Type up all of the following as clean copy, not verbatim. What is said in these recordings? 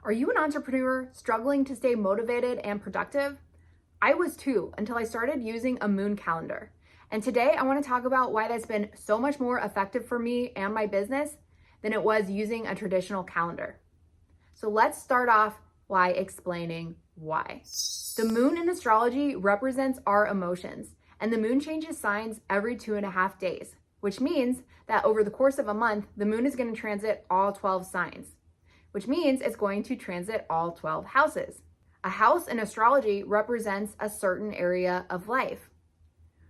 Are you an entrepreneur struggling to stay motivated and productive? I was too, until I started using a moon calendar. And today I want to talk about why that's been so much more effective for me and my business than it was using a traditional calendar. So let's start off by explaining why. The moon in astrology represents our emotions, and the moon changes signs every 2.5 days, which means that over the course of a month, the moon is going to transit all 12 signs, which means it's going to transit all 12 houses. A house in astrology represents a certain area of life.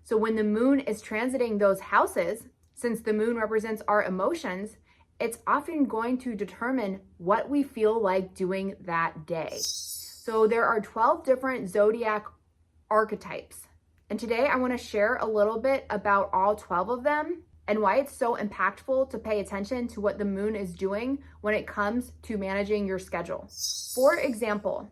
So when the moon is transiting those houses, since the moon represents our emotions, it's often going to determine what we feel like doing that day. So there are 12 different zodiac archetypes. And today I want to share a little bit about all 12 of them and why it's so impactful to pay attention to what the moon is doing when it comes to managing your schedule. For example,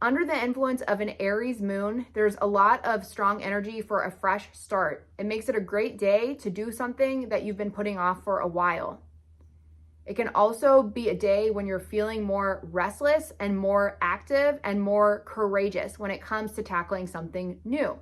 under the influence of an Aries moon, there's a lot of strong energy for a fresh start. It makes it a great day to do something that you've been putting off for a while. It can also be a day when you're feeling more restless and more active and more courageous when it comes to tackling something new.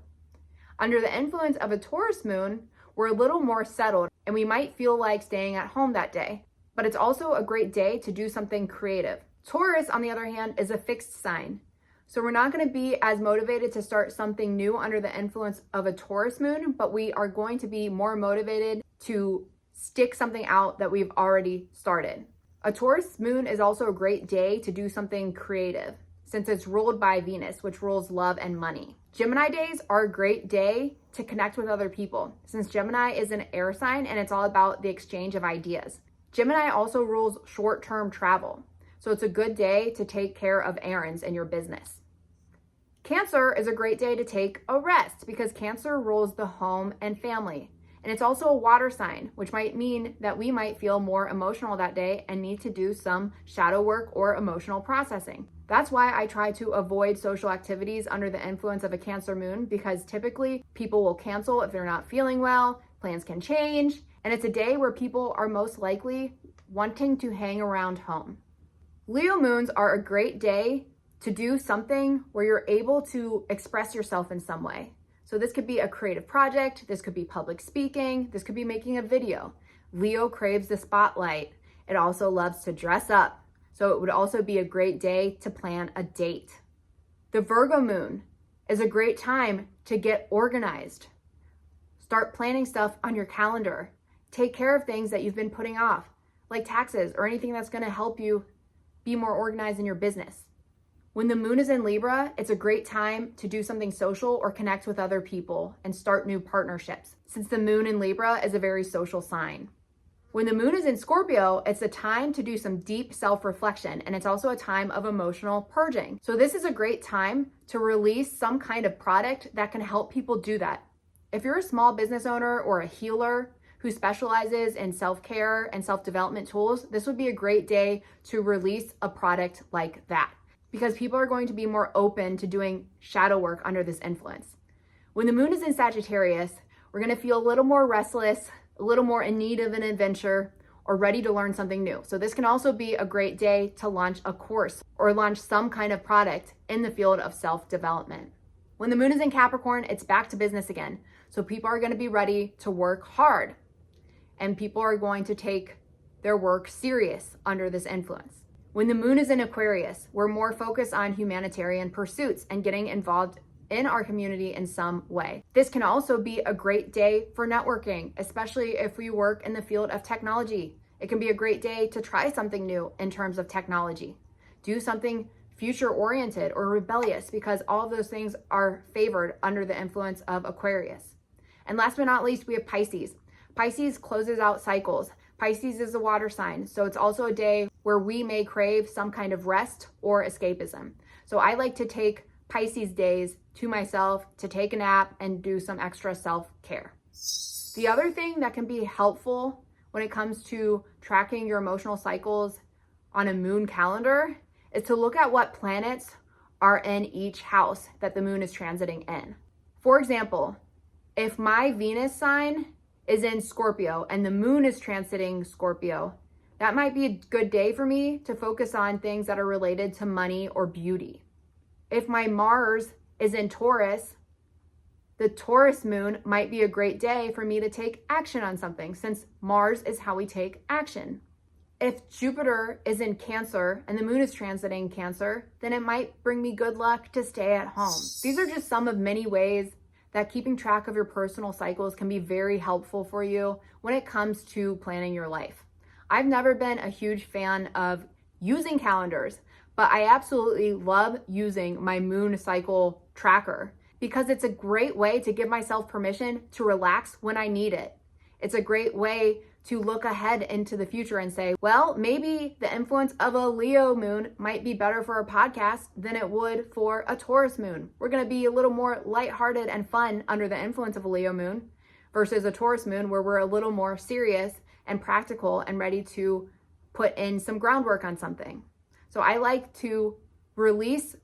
Under the influence of a Taurus moon, we're a little more settled and we might feel like staying at home that day, but it's also a great day to do something creative. Taurus, on the other hand, is a fixed sign. So we're not going to be as motivated to start something new under the influence of a Taurus moon, but we are going to be more motivated to stick something out that we've already started. A Taurus moon is also a great day to do something creative since it's ruled by Venus, which rules love and money. Gemini days are a great day to connect with other people since Gemini is an air sign and it's all about the exchange of ideas. Gemini also rules short-term travel, so it's a good day to take care of errands in your business. Cancer is a great day to take a rest because Cancer rules the home and family. And it's also a water sign, which might mean that we might feel more emotional that day and need to do some shadow work or emotional processing. That's why I try to avoid social activities under the influence of a Cancer moon, because typically people will cancel if they're not feeling well, plans can change, and it's a day where people are most likely wanting to hang around home. Leo moons are a great day to do something where you're able to express yourself in some way. So this could be a creative project, this could be public speaking, this could be making a video. Leo craves the spotlight. It also loves to dress up. So it would also be a great day to plan a date. The Virgo moon is a great time to get organized. Start planning stuff on your calendar. Take care of things that you've been putting off, like taxes or anything that's going to help you be more organized in your business. When the moon is in Libra, it's a great time to do something social or connect with other people and start new partnerships, since the moon in Libra is a very social sign. When the moon is in Scorpio, it's a time to do some deep self-reflection, and it's also a time of emotional purging. So this is a great time to release some kind of product that can help people do that. If you're a small business owner or a healer who specializes in self-care and self-development tools, this would be a great day to release a product like that, because people are going to be more open to doing shadow work under this influence. When the moon is in Sagittarius, we're going to feel a little more restless, a little more in need of an adventure, or ready to learn something new. So this can also be a great day to launch a course or launch some kind of product in the field of self-development. When the moon is in Capricorn, it's back to business again. So people are going to be ready to work hard, and people are going to take their work serious under this influence. When the moon is in Aquarius, we're more focused on humanitarian pursuits and getting involved in our community in some way. This can also be a great day for networking, especially if we work in the field of technology. It can be a great day to try something new in terms of technology. Do something future-oriented or rebellious, because all of those things are favored under the influence of Aquarius. And last but not least, we have Pisces. Pisces closes out cycles. Pisces is a water sign, so it's also a day where we may crave some kind of rest or escapism. So I like to take Pisces days to myself to take a nap and do some extra self-care. The other thing that can be helpful when it comes to tracking your emotional cycles on a moon calendar is to look at what planets are in each house that the moon is transiting in. For example, if my Venus sign is in Scorpio and the moon is transiting Scorpio, That might be a good day for me to focus on things that are related to money or beauty. If my Mars is in Taurus, the Taurus moon might be a great day for me to take action on something, since Mars is how we take action. If Jupiter is in Cancer and the moon is transiting Cancer, then it might bring me good luck to stay at home. These are just some of many ways that keeping track of your personal cycles can be very helpful for you when it comes to planning your life. I've never been a huge fan of using calendars, but I absolutely love using my moon cycle tracker because it's a great way to give myself permission to relax when I need it. It's a great way to look ahead into the future and say, well, maybe the influence of a Leo moon might be better for a podcast than it would for a Taurus moon. We're going to be a little more lighthearted and fun under the influence of a Leo moon versus a Taurus moon where we're a little more serious and practical and ready to put in some groundwork on something. So I like to release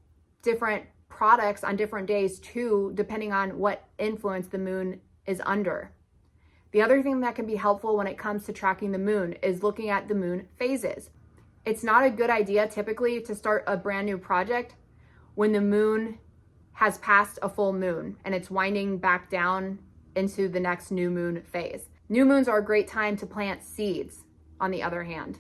different products on different days too, depending on what influence the moon is under. The other thing that can be helpful when it comes to tracking the moon is looking at the moon phases. It's not a good idea typically to start a brand new project when the moon has passed a full moon and it's winding back down into the next new moon phase. New moons are a great time to plant seeds, on the other hand.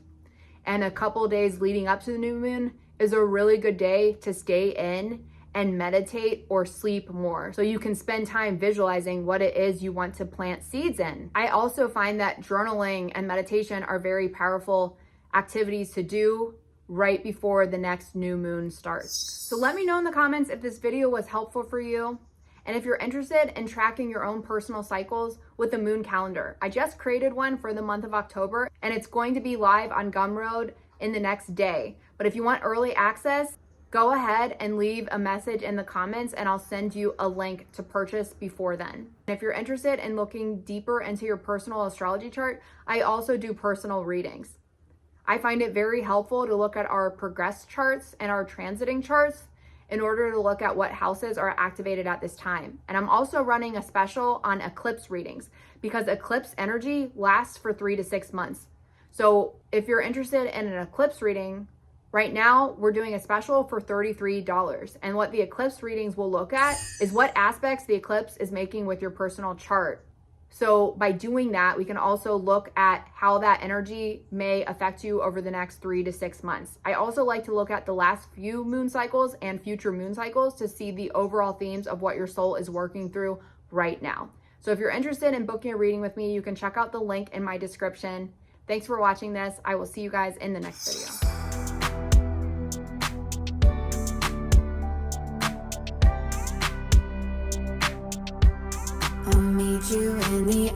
And a couple days leading up to the new moon is a really good day to stay in and meditate or sleep more, so you can spend time visualizing what it is you want to plant seeds in. I also find that journaling and meditation are very powerful activities to do right before the next new moon starts. So let me know in the comments if this video was helpful for you. And if you're interested in tracking your own personal cycles with the moon calendar, I just created one for the month of October and it's going to be live on Gumroad in the next day. But if you want early access, go ahead and leave a message in the comments and I'll send you a link to purchase before then. And if you're interested in looking deeper into your personal astrology chart, I also do personal readings. I find it very helpful to look at our progress charts and our transiting charts in order to look at what houses are activated at this time. And I'm also running a special on eclipse readings because eclipse energy lasts for 3 to 6 months. So if you're interested in an eclipse reading, right now we're doing a special for $33. And what the eclipse readings will look at is what aspects the eclipse is making with your personal chart. So by doing that, we can also look at how that energy may affect you over the next 3 to 6 months. I also like to look at the last few moon cycles and future moon cycles to see the overall themes of what your soul is working through right now. So if you're interested in booking a reading with me, you can check out the link in my description. Thanks for watching this. I will see you guys in the next video. I'll meet you in the